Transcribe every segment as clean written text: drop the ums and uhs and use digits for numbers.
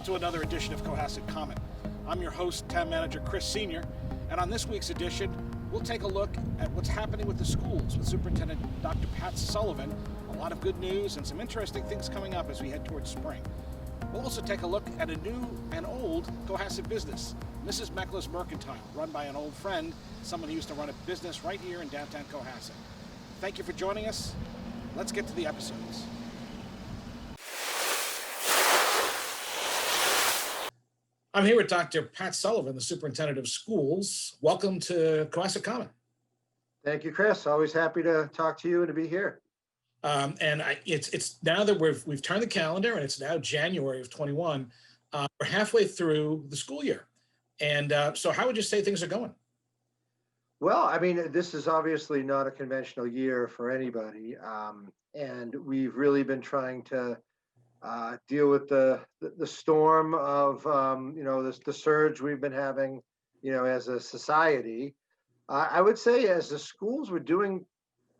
to another edition of Cohasset Comment. I'm your host, Town Manager Chris Sr., and on this week's edition, we'll take a look at what's happening with the schools with Superintendent Dr. Pat Sullivan. A lot of good news and some interesting things coming up as we head towards spring. We'll also take a look at a new and old Cohasset business, Mrs.Mekler's Mercantile, run by an old friend, someone who used to run a business right here in downtown Cohasset. Thank you for joining us. Let's get to the episodes. I'm here with Dr. Pat Sullivan, the Superintendent of Schools. Welcome to Cohasset Comment. Thank you, Chris. Always happy to talk to you and to be here. It's now that we've turned the calendar and it's now January of 21. We're halfway through the school year, and so how would you say things are going? Well, I mean, this is obviously not a conventional year for anybody, and we've really been trying to deal with the storm of the surge we've been having, as a society. I would say as the schools, we're doing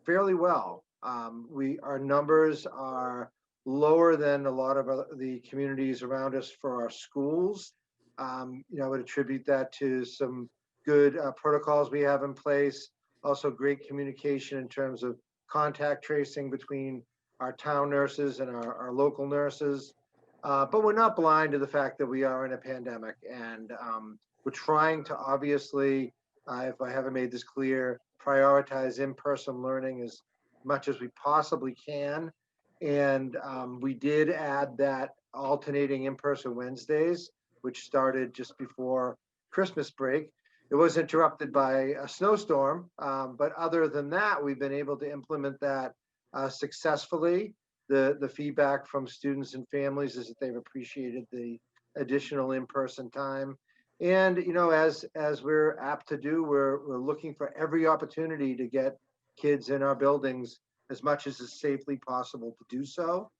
fairly well. Our numbers are lower than a lot of the communities around us for our schools. I would attribute that to some good protocols we have in place, also great communication in terms of contact tracing between our town nurses and our local nurses. But we're not blind to the fact that we are in a pandemic, and we're trying to obviously, if I haven't made this clear, prioritize in-person learning as much as we possibly can. And we did add that alternating in-person Wednesdays, which started just before Christmas break. It was interrupted by a snowstorm, but other than that, we've been able to implement that successfully. The feedback from students and families is that they've appreciated the additional in-person time. And as we're apt to do, we're looking for every opportunity to get kids in our buildings as much as is safely possible to do so,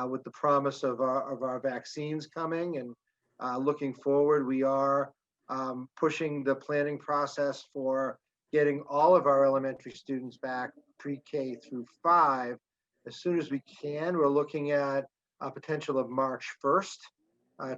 with the promise of our vaccines coming. And looking forward, we are pushing the planning process for getting all of our elementary students back pre-K through 5 as soon as we can. We're looking at a potential of March 1st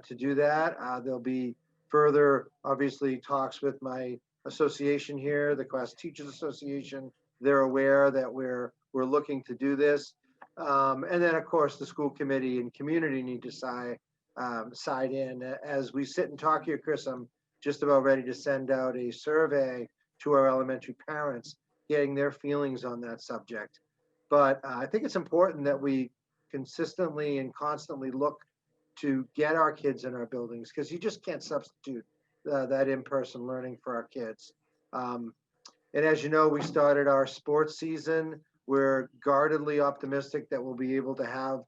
to do that. There'll be further, obviously, talks with my association here, the Class Teachers Association. They're aware that we're looking to do this. And then, of course, the school committee and community need to side in. As we sit and talk here, Chris, I'm just about ready to send out a survey to our elementary parents, getting their feelings on that subject. But I think it's important that we consistently and constantly look to get our kids in our buildings, because you just can't substitute that in-person learning for our kids. And as you know, we started our sports season. We're guardedly optimistic that we'll be able to have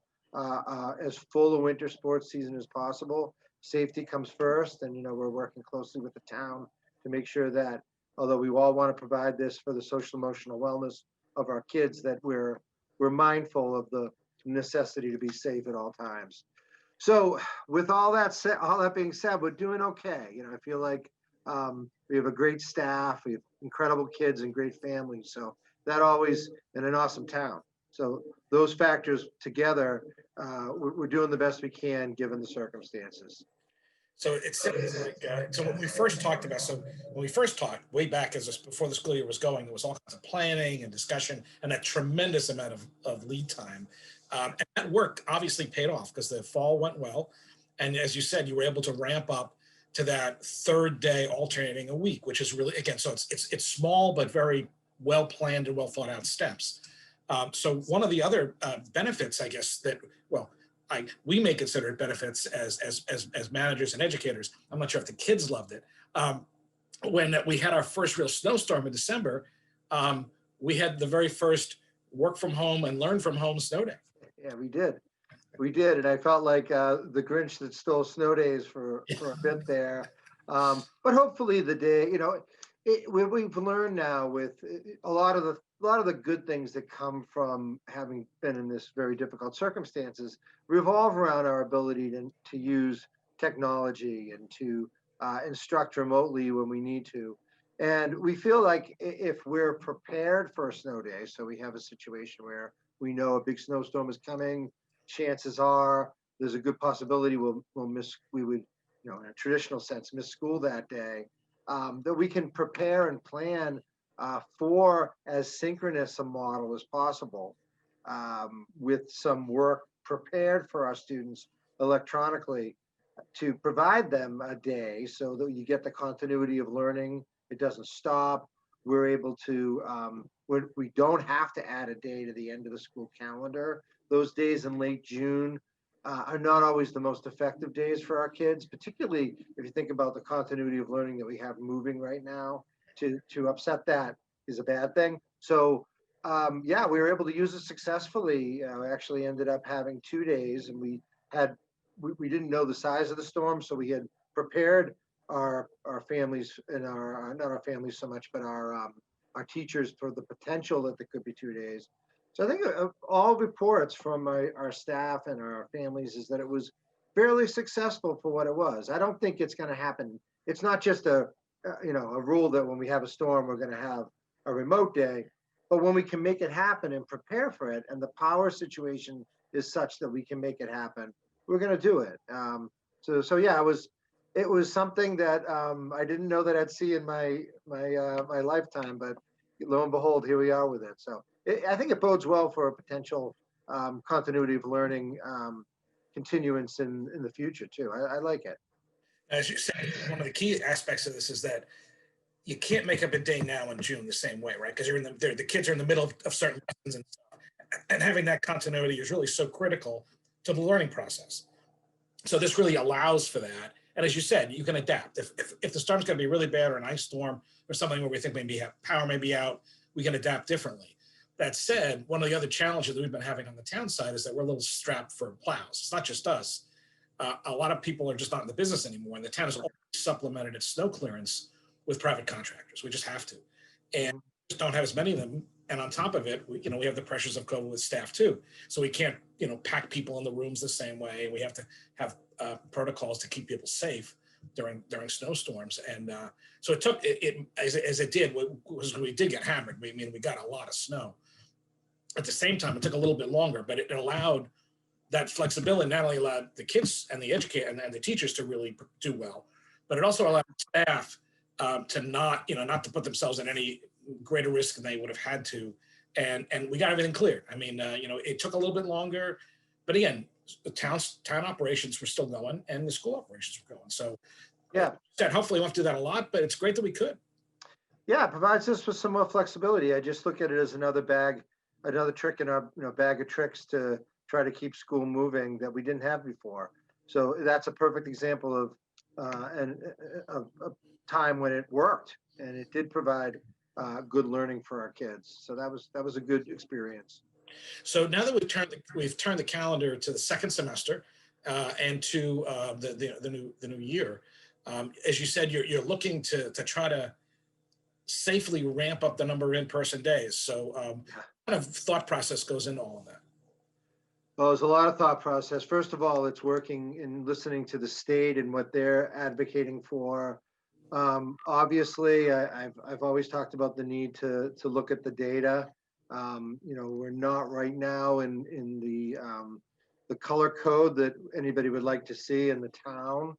as full a winter sports season as possible. Safety comes first, and we're working closely with the town to make sure that, although we all want to provide this for the social emotional wellness of our kids, that we're mindful of the necessity to be safe at all times. So with all that being said, we're doing okay. I feel like we have a great staff, we have incredible kids and great families. So that always, in an awesome town. So those factors together, we're doing the best we can given the circumstances. So it's like, so when we first talked way back before the school year was going, there was all kinds of planning and discussion and a tremendous amount of lead time. And that work obviously paid off because the fall went well. And as you said, you were able to ramp up to that third day alternating a week, which is really, again, so it's small, but very well planned and well thought out steps. So one of the other benefits, I guess, that, well, we may consider it benefits as managers and educators. I'm not sure if the kids loved it. When we had our first real snowstorm in December, we had the very first work from home and learn from home snow day. Yeah, we did. And I felt like the Grinch that stole snow days for a bit there. But hopefully the day, we've learned now with a lot of the good things that come from having been in this very difficult circumstances revolve around our ability to use technology and to instruct remotely when we need to. And we feel like if we're prepared for a snow day, so we have a situation where we know a big snowstorm is coming, chances are there's a good possibility we would, in a traditional sense, miss school that day, that we can prepare and plan for as synchronous a model as possible, with some work prepared for our students electronically to provide them a day so that you get the continuity of learning. It doesn't stop. We're able to, we don't have to add a day to the end of the school calendar. Those days in late June are not always the most effective days for our kids, particularly if you think about the continuity of learning that we have moving right now. To upset that is a bad thing. So yeah, we were able to use it successfully. We actually ended up having 2 days, and we didn't know the size of the storm, so we had prepared our families and not our families so much, but our teachers for the potential that there could be 2 days. So I think all reports from our staff and our families is that it was fairly successful for what it was. I don't think it's going to happen. It's not just a rule that when we have a storm, we're going to have a remote day, but when we can make it happen and prepare for it, and the power situation is such that we can make it happen, we're going to do it. So yeah, it was something that I didn't know that I'd see in my lifetime, but lo and behold, here we are with it. So I think it bodes well for a potential continuity of learning continuance in the future too. I like it. As you said, one of the key aspects of this is that you can't make up a day now in June the same way, right? Because the kids are in the middle of certain lessons and stuff, and having that continuity is really so critical to the learning process. So this really allows for that. And as you said, you can adapt. If the storm's going to be really bad, or an ice storm, or something where we think maybe power may be out, we can adapt differently. That said, one of the other challenges that we've been having on the town side is that we're a little strapped for plows. It's not just us. A lot of people are just not in the business anymore, and the town has always supplemented its snow clearance with private contractors. We just have to, and we just don't have as many of them. And on top of it, we have the pressures of COVID with staff too. So we can't, pack people in the rooms the same way. We have to have protocols to keep people safe during snowstorms. And so it took it as it did was we did get hammered. We got a lot of snow. At the same time, it took a little bit longer, but it allowed that flexibility. Not only allowed the kids and the educator and the teachers to really do well, but it also allowed staff to not to put themselves in any greater risk than they would have had to. And we got everything cleared. It took a little bit longer, but again, the town operations were still going, and the school operations were going. So yeah, hopefully we won't do that a lot, but it's great that we could. Yeah, it provides us with some more flexibility. I just look at it as another trick in our bag of tricks to try to keep school moving that we didn't have before. So that's a perfect example of a time when it worked, and it did provide good learning for our kids. So that was a good experience. So now that we've turned the calendar to the second semester and to the new year, as you said, you're looking to try to safely ramp up the number of in-person days. So what kind of thought process goes into all of that? Well, there's a lot of thought process. First of all, it's working and listening to the state and what they're advocating for. Obviously, I've always talked about the need to look at the data. We're not right now in the color code that anybody would like to see in the town,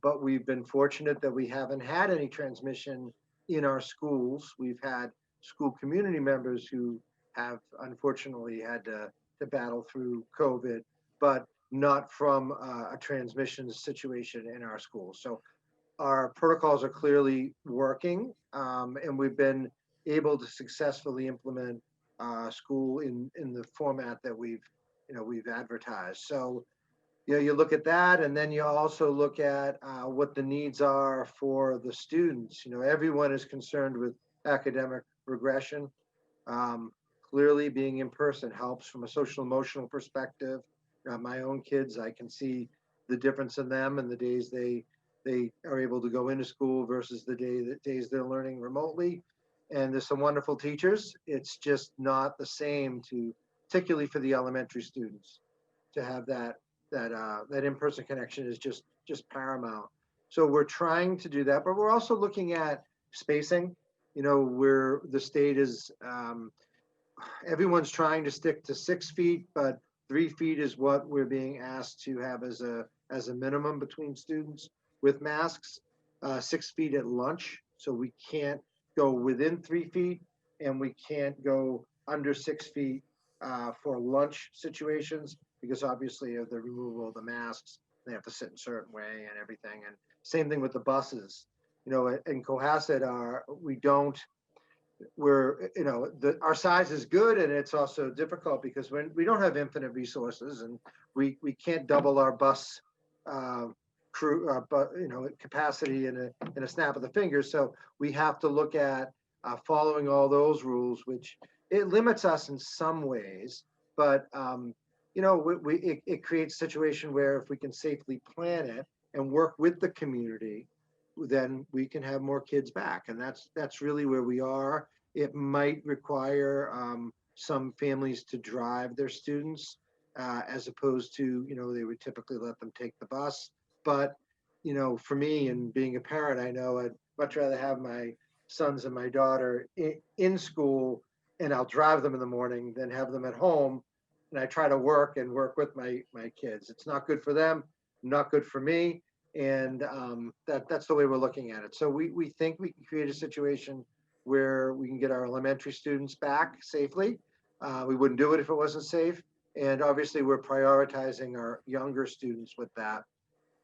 but we've been fortunate that we haven't had any transmission in our schools. We've had school community members who have unfortunately had to battle through COVID, but not from a transmission situation in our schools. So our protocols are clearly working, and we've been able to successfully implement school in the format that we've advertised. So you look at that, and then you also look at what the needs are for the students. Everyone is concerned with academic regression. Clearly, being in person helps from a social emotional perspective. My own kids, I can see the difference in them and the days they are able to go into school versus the days they're learning remotely. And there's some wonderful teachers. It's just not the same particularly for the elementary students, to have that in-person connection is just paramount. So we're trying to do that, but we're also looking at spacing. Where the state is, everyone's trying to stick to 6 feet, but 3 feet is what we're being asked to have as a minimum between students with masks. 6 feet at lunch, so we can't go within 3 feet, and we can't go under 6 feet for lunch situations, because obviously of the removal of the masks, they have to sit in a certain way and everything. And same thing with the buses. You know, in Cohasset, our size is good, and it's also difficult because when we don't have infinite resources, and we can't double our bus crew, but capacity in a snap of the fingers. So we have to look at following all those rules, which it limits us in some ways, but it creates a situation where if we can safely plan it and work with the community, then we can have more kids back, and that's really where we are. It might require some families to drive their students, as opposed to, they would typically let them take the bus. But, for me and being a parent, I know I'd much rather have my sons and my daughter in school, and I'll drive them in the morning than have them at home. And I try to work with my kids. It's not good for them, not good for me. And that's the way we're looking at it. So we think we can create a situation where we can get our elementary students back safely. We wouldn't do it if it wasn't safe. And obviously, we're prioritizing our younger students with that.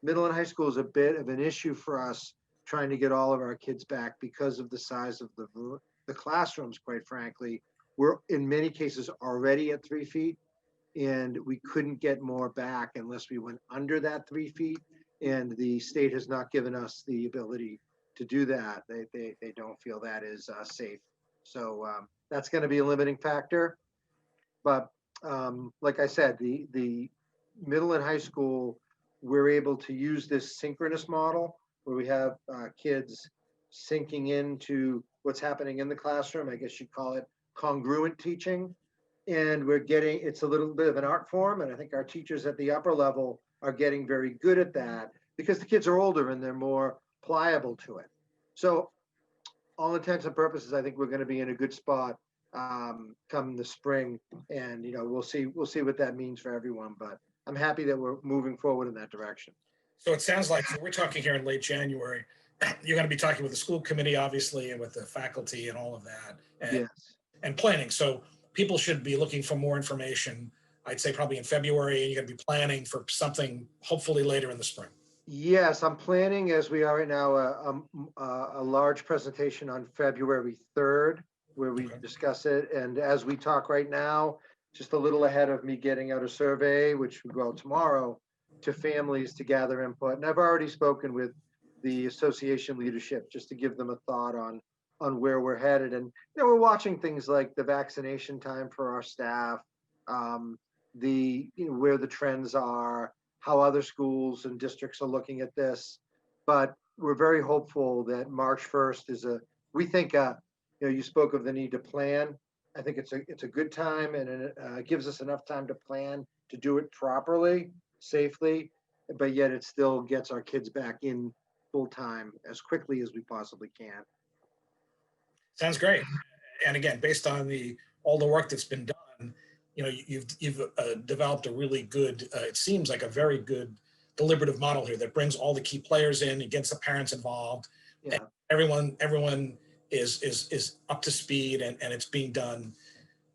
Middle and high school is a bit of an issue for us, trying to get all of our kids back because of the size of the classrooms, quite frankly. We're in many cases already at 3 feet, and we couldn't get more back unless we went under that 3 feet. And the state has not given us the ability to do that. They don't feel that is safe. So that's going to be a limiting factor. But like I said, the middle and high school, we're able to use this synchronous model where we have kids syncing into what's happening in the classroom. I guess you'd call it congruent teaching. And it's a little bit of an art form. And I think our teachers at the upper level are getting very good at that because the kids are older and they're more pliable to it. So all intents and purposes, I think we're going to be in a good spot come the spring, and we'll see what that means for everyone. But I'm happy that we're moving forward in that direction. So it sounds like we're talking here in late January. You're going to be talking with the school committee, obviously, and with the faculty and all of that, Yes. and planning. So people should be looking for more information. I'd say probably in February, and you're going to be planning for something hopefully later in the spring. Yes, I'm planning, as we are right now, a large presentation on February 3rd, where we discuss it. And as we talk right now, just a little ahead of me getting out a survey, which will go out tomorrow, to families to gather input. And I've already spoken with the association leadership just to give them a thought on where we're headed. And we're watching things like the vaccination time for our staff, where the trends are, how other schools and districts are looking at this. But we're very hopeful that March 1st we think, you spoke of the need to plan. I think it's a good time, and it gives us enough time to plan to do it properly, safely, but yet it still gets our kids back in full time as quickly as we possibly can. Sounds great. And again, based on all the work that's been done, you've developed a really good, it seems like a very good deliberative model here that brings all the key players in and gets the parents involved. Yeah. And everyone is up to speed, and it's being done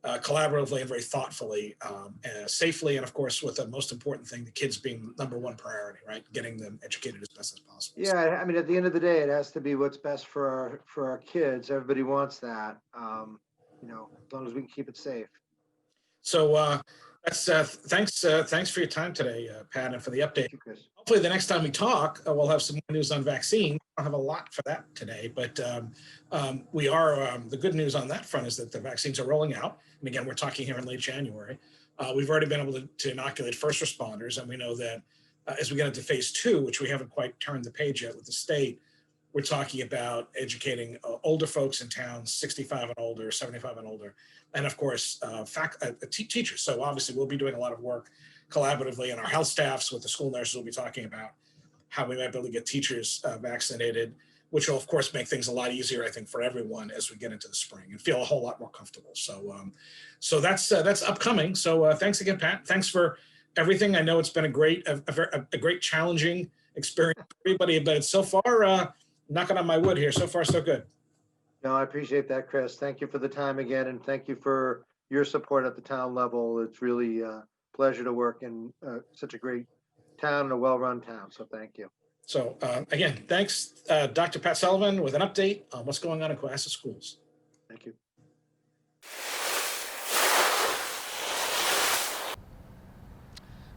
collaboratively and very thoughtfully, safely, and of course with the most important thing, the kids being number one priority, right? Getting them educated as best as possible. Yeah, I mean, at the end of the day, it has to be what's best for our kids. Everybody wants that, as long as we can keep it safe. So that's thanks for your time today, Pat, and for the update. You, Chris. Hopefully the next time we talk, we'll have some more news on vaccine. I don't have a lot for that today, but the good news on that front is that the vaccines are rolling out. And again, we're talking here in late January. We've already been able to inoculate first responders, and we know that as we get into phase 2, which we haven't quite turned the page yet with the state, we're talking about educating older folks in towns, 65 and older, 75 and older, and of course, teachers. So obviously we'll be doing a lot of work collaboratively, and our health staffs with the school nurses will be talking about how we might be able to get teachers vaccinated. which will of course make things a lot easier, I think, for everyone as we get into the spring and feel a whole lot more comfortable. So that's upcoming. So thanks again, Pat. Thanks for everything. I know it's been a great challenging experience for everybody, but it's so far, knocking on my wood here, so far so good. No, I appreciate that, Chris. Thank you for the time again, and thank you for your support at the town level. It's really a pleasure to work in such a great town and a well-run town. So thank you. So again, thanks, Dr. Pat Sullivan, with an update on what's going on in Cohasset schools. Thank you.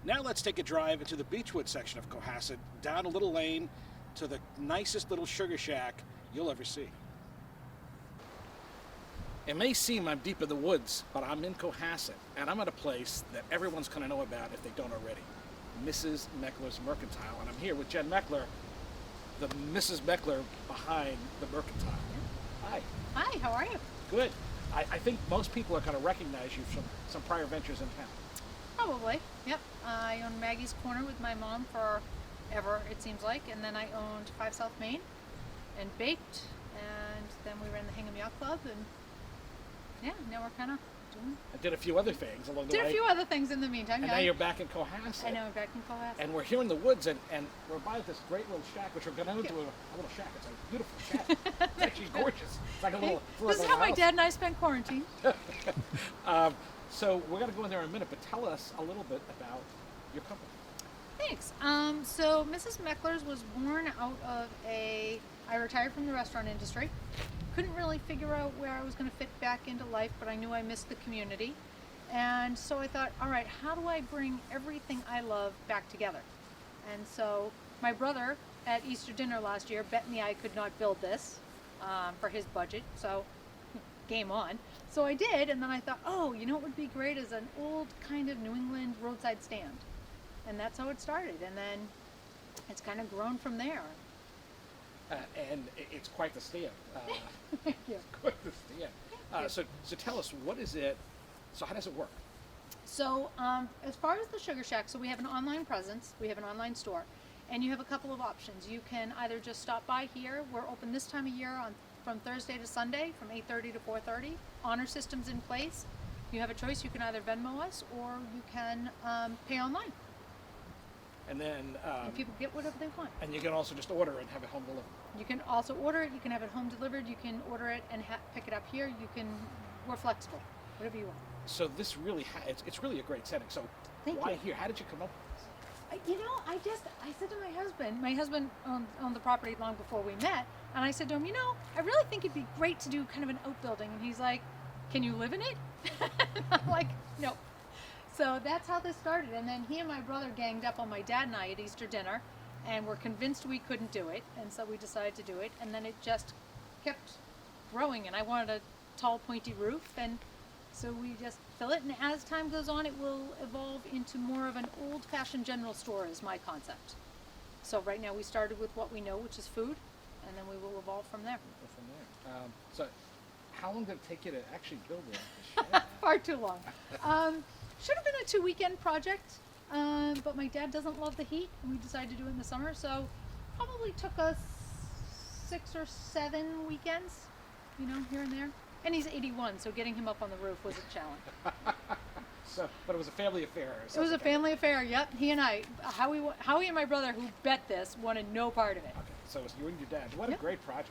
Now let's take a drive into the Beechwood section of Cohasset, down a little lane to the nicest little sugar shack you'll ever see. It may seem I'm deep in the woods, but I'm in Cohasset, and I'm at a place that everyone's going to know about if they don't already. Mrs. Mekler's Mercantile, and I'm here with Jen Mekler, the Mrs. Mekler behind the Mercantile. Hi. Hi, how are you? Good. I think most people are going to recognize you from some prior ventures in town. Probably, yep. I owned Maggie's Corner with my mom forever, it seems like, and then I owned 5 South Main and baked, and then we ran the Hingham Yacht Club, and yeah, now we're kind of doing. I did a few other things along the way. Did a few other things in the meantime. And yeah. now you're back in Cohasset. I know, we're back in Cohasset. And we're here in the woods, and we're by this great little shack, which we're going into a little shack. It's a beautiful shack. It's actually gorgeous. It's like a little. This is how my dad and I spent quarantine. So we're going to go in there in a minute, but tell us a little bit about your company. Thanks. So Mrs. Mekler's was born out of I retired from the restaurant industry. Couldn't really figure out where I was going to fit back into life, but I knew I missed the community. And so I thought, all right, how do I bring everything I love back together? And so my brother at Easter dinner last year bet me I could not build this for his budget. So game on. So I did, and then I thought, oh, you know what would be great is an old kind of New England roadside stand. And that's how it started. And then it's kind of grown from there. And it's quite the stand. Thank you. It's quite the stand. So tell us, what is it? So how does it work? So as far as the Sugar Shack, so we have an online presence, we have an online store, and you have a couple of options. You can either just stop by here. We're open this time of year from Thursday to Sunday from 8:30 to 4:30. Honor system's in place. You have a choice. You can either Venmo us or you can pay online. And then and people get whatever they want. And you can also just order and have it home delivered. You can also order it. You can have it home delivered. You can order it and pick it up here. We're flexible, whatever you want. So this really, it's really a great setting. So why here? How did you come up with this? I said to my husband owned the property long before we met, and I said to him, I really think it'd be great to do kind of an outbuilding. And he's like, can you live in it? I'm like, no. So that's how this started. And then he and my brother ganged up on my dad and I at Easter dinner, and were convinced we couldn't do it. And so we decided to do it. And then it just kept growing, and I wanted a tall, pointy roof. And so we just fill it. And as time goes on, it will evolve into more of an old-fashioned general store is my concept. So right now we started with what we know, which is food, and then we will evolve from there. So how long did it take you to actually build it? Far too long. Should have been a 2-weekend project, but my dad doesn't love the heat, and we decided to do it in the summer, so probably took us 6 or 7 weekends, here and there. And he's 81, so getting him up on the roof was a challenge. But it was a family affair. It was a family affair, yep. He and I, Howie and my brother, who bet this, wanted no part of it. Okay, so it was you and your dad. What a great project.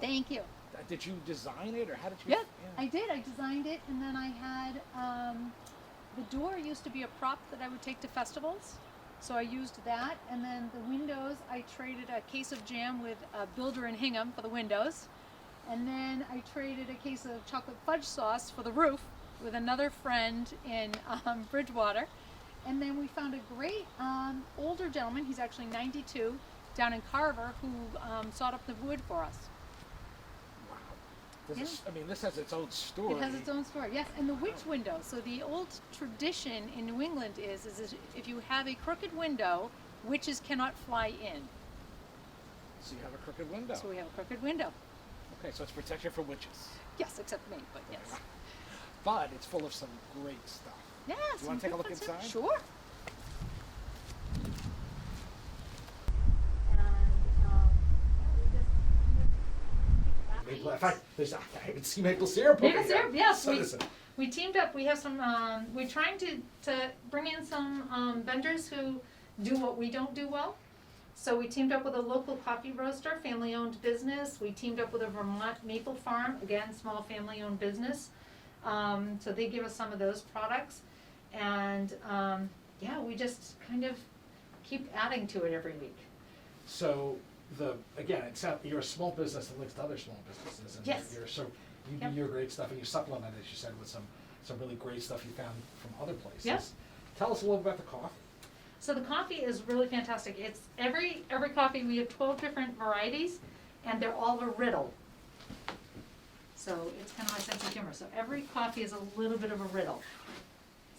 Thank you. Did you design it, or how did you? Yeah, I did. I designed it, and then I had the door used to be a prop that I would take to festivals, so I used that. And then the windows, I traded a case of jam with a builder in Hingham for the windows, and then I traded a case of chocolate fudge sauce for the roof with another friend in Bridgewater. And then we found a great older gentleman, he's actually 92, down in Carver, who sawed up the wood for us. This has its own story. It has its own story, yes. And the witch window. So the old tradition in New England is if you have a crooked window, witches cannot fly in. So you have a crooked window. So we have a crooked window. Okay, so it's protection from witches. Yes, except me, but yes. But it's full of some great stuff. Yes. Do you want to take a look inside? Sure. In fact, I even see maple syrup. over Maple here. syrup, yes. So listen, We teamed up. We have some. We're trying to bring in some vendors who do what we don't do well. So we teamed up with a local coffee roaster, family-owned business. We teamed up with a Vermont maple farm, again, small family-owned business. So they give us some of those products, and yeah, we just kind of keep adding to it every week. so again, you're a small business that links to other small businesses, and Yes. you Yep. do your great stuff, and you supplement, as you said, with some really great stuff you found from other places. Yep. Tell us a little about the coffee. So the coffee is really fantastic. It's every coffee, we have 12 different varieties, and they're all a riddle. So it's kind of my sense of humor. So every coffee is a little bit of a riddle.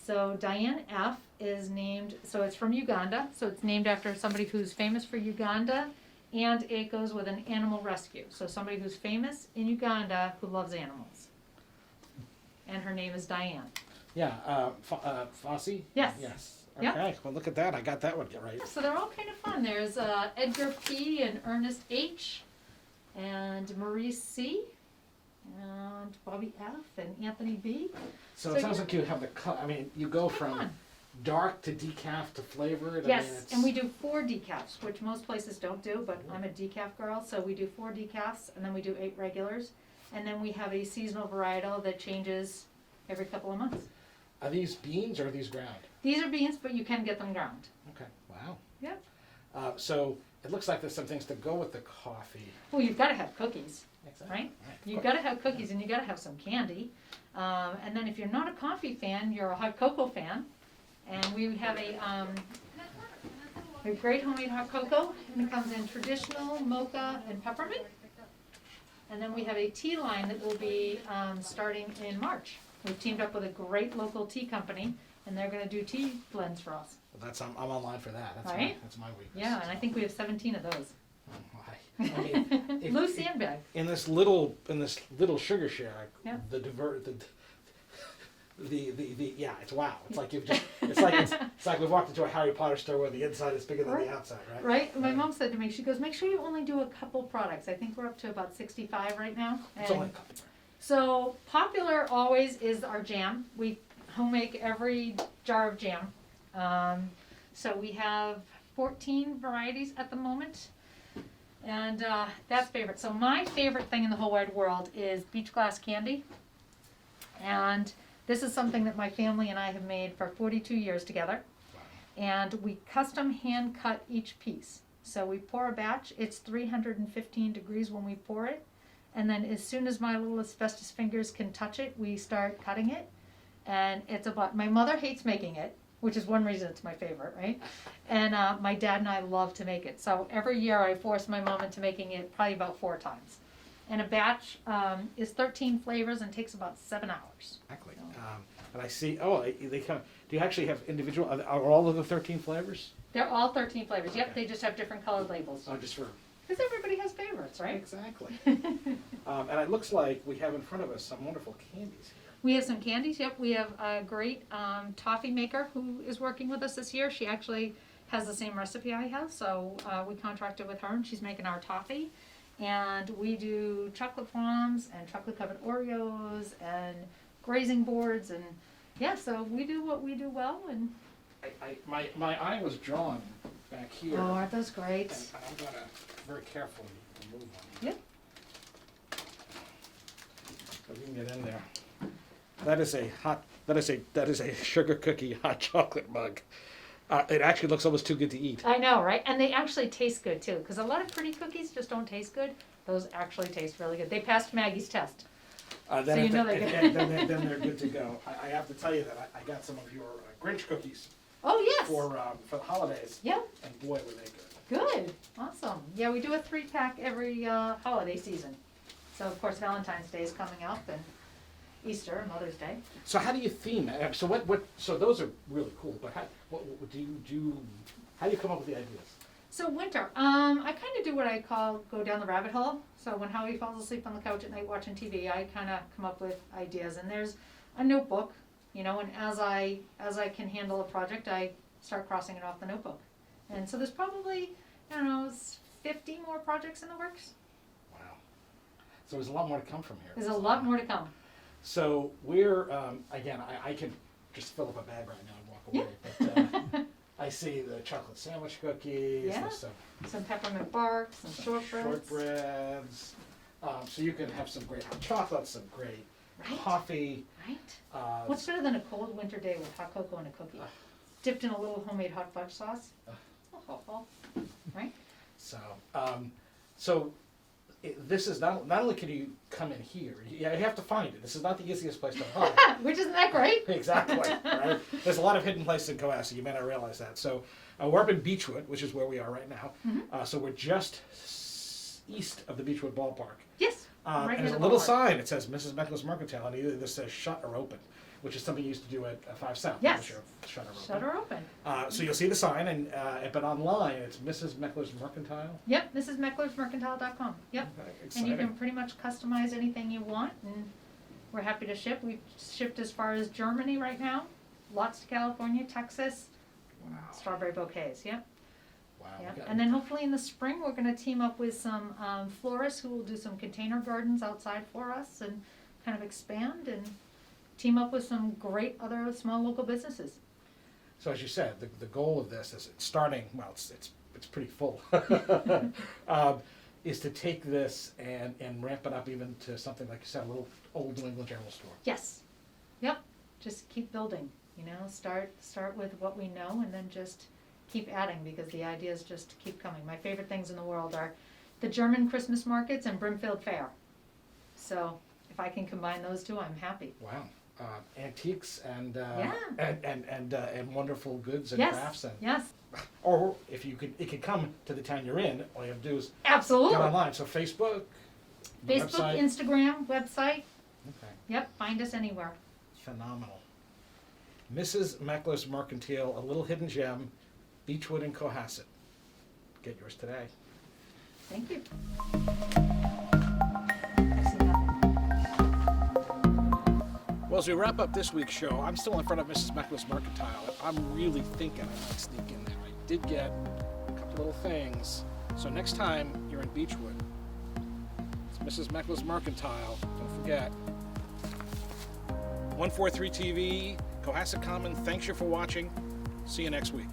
So Diane F is named, so it's from Uganda, so it's named after somebody who's famous for Uganda, and it goes with an animal rescue. So somebody who's famous in Uganda who loves animals. And her name is Diane. Yeah, Fosse? Yes. Yes. Yep. Okay, well, look at that. I got that one right. So they're all kind of fun. There's Edgar P. and Ernest H. and Maurice C. and Bobby F. and Anthony B. So So it sounds yeah. like you have you go Come from on. dark to decaf to flavored. Yes, and we do 4 decafs, which most places don't do, but I'm a decaf girl, so we do 4 decafs, and then we do 8 regulars. And then we have a seasonal varietal that changes every couple of months. Are these beans or are these ground? These are beans, but you can get them ground. Okay, wow. Yep. So it looks like there's some things to go with the coffee. Well, you've got to have cookies. Exactly. Right? You've got to have cookies and you've got to have some candy. And then if you're not a coffee fan, you're a hot cocoa fan. And we have a great homemade hot cocoa, and it comes in traditional, mocha, and peppermint. And then we have a tea line that will be starting in March. We've teamed up with a great local tea company, and they're going to do tea blends for us. Well, I'm online for that. Right? That's my weakness. Yeah, and I think we have 17 of those. I mean, Loose sandbag. in this little sugar shack, Yeah. yeah, it's wow. It's like it's like we've walked into a Harry Potter store where the inside is bigger than Right. the outside, right? Right? My mom said to me, she goes, make sure you only do a couple products. I think we're up to about 65 right now. It's only And so popular always is our jam. We homemake every jar of jam. So we have 14 varieties at the moment. And that's favorite. So my favorite thing in the whole wide world is beach glass candy. And this is something that my family and I have made for 42 years together. And we custom hand cut each piece. So we pour a batch. It's 315 degrees when we pour it. And then as soon as my little asbestos fingers can touch it, we start cutting it. And it's about, my mother hates making it, which is one reason it's my favorite, right? And my dad and I love to make it. So every year I force my mom into making it probably about 4 times. And a batch is 13 flavors and takes about 7 hours. Exactly. And I see. Oh, they come. Do you actually have individual? Are all of the 13 flavors? They're all 13 flavors. Yep, Okay. they just have different colored labels. Oh, just for. Because everybody has favorites, right? Exactly. And it looks like we have in front of us some wonderful candies here. We have some candies. Yep, we have a great toffee maker who is working with us this year. She actually has the same recipe I have, so we contracted with her, and she's making our toffee. And we do chocolate fondants and chocolate covered Oreos and grazing boards, and yeah, so we do what we do well. And My eye was drawn back here. oh, aren't those great? And I'm gonna very carefully remove one. Yep. So we can get in there. That is a sugar cookie hot chocolate mug. It actually looks almost too good to eat. I know, right? And they actually taste good too, because a lot of pretty cookies just don't taste good. Those actually taste really good. They passed Maggie's test. Then, So you if know they- they're if- good. then they're good to go. I have to tell you that I got some of your Grinch cookies Oh yes. for the holidays, Yep. and boy, were they good. Good. Awesome. Yeah, we do a 3-pack every holiday season. So of course Valentine's Day is coming up, and Easter and Mother's Day. So how do you theme it? So what? So those are really cool. But what do you? How do you come up with the ideas? So winter, I kind of do what I call go down the rabbit hole. So when Howie falls asleep on the couch at night watching TV, I kind of come up with ideas. And there's a notebook, and as I can handle a project, I start crossing it off the notebook. And so there's probably, 50 more projects in the works. Wow. So there's a lot more to come from here. There's a lot more to come. So we're, again, I can just fill up a bag right now and walk away, but I see the chocolate sandwich cookies, Yeah. there's Some peppermint bark, some shortbreads. shortbreads. So you can have some great hot chocolate, some great Right. coffee. Right? What's better than a cold winter day with hot cocoa and a cookie? Dipped in a little homemade hot fudge sauce? Oh. Right? So this is not only can you come in here, you have to find it. This is not the easiest place to hide. Which isn't that great? Exactly. Right? There's a lot of hidden places in Cohasset. You may not realize that. So we're up in Beechwood, which is where we are right now. Mm-hmm. So we're just east of the Beechwood ballpark. Yes. And Right there's near a the little ballpark. sign. It says Mrs. Mekler's Mercantile, and either this says shut or open, which is something you used to do at 5 South. Yes. Shut or open. Shut or open. So you'll see the sign, and but online it's Mrs. Mekler's Mercantile. Yep, Mrs.Mekler'sMercantile.com. Yep. Okay, And exciting. you can pretty much customize anything you want, and we're happy to ship. We've shipped as far as Germany right now, lots to California, Texas, Wow. strawberry bouquets. Yep. Wow. Yep. Okay. And then hopefully in the spring we're going to team up with some florists who will do some container gardens outside for us and kind of expand and team up with some great other small local businesses. So as you said, the goal of this is it's starting. Well, it's pretty full. Is to take this and ramp it up even to something like you said, a little old New England general store. Yes. Yep. Just keep building. You know, start with what we know and then just keep adding because the ideas just keep coming. My favorite things in the world are the German Christmas markets and Brimfield Fair. So if I can combine those two, I'm happy. Wow. Antiques and Yeah. and wonderful goods and Yes. crafts and Yes. or if you could, it could come to the town you're in. All you have to do is Absolutely. get online. So Facebook, Facebook, website. Instagram, website. Okay, Yep. Find us anywhere. phenomenal. Mrs. Mekler's Mercantile, a little hidden gem, Beechwood and Cohasset. Get yours today. Thank you. I see nothing. Well, as we wrap up this week's show, I'm still in front of Mrs. Mekler's Mercantile. I'm really thinking I might sneak in there. I did get a couple little things. So next time you're in Beechwood, it's Mrs. Mekler's Mercantile. Don't forget. 143 TV, Cohasset Common, thanks you for watching. See you next week.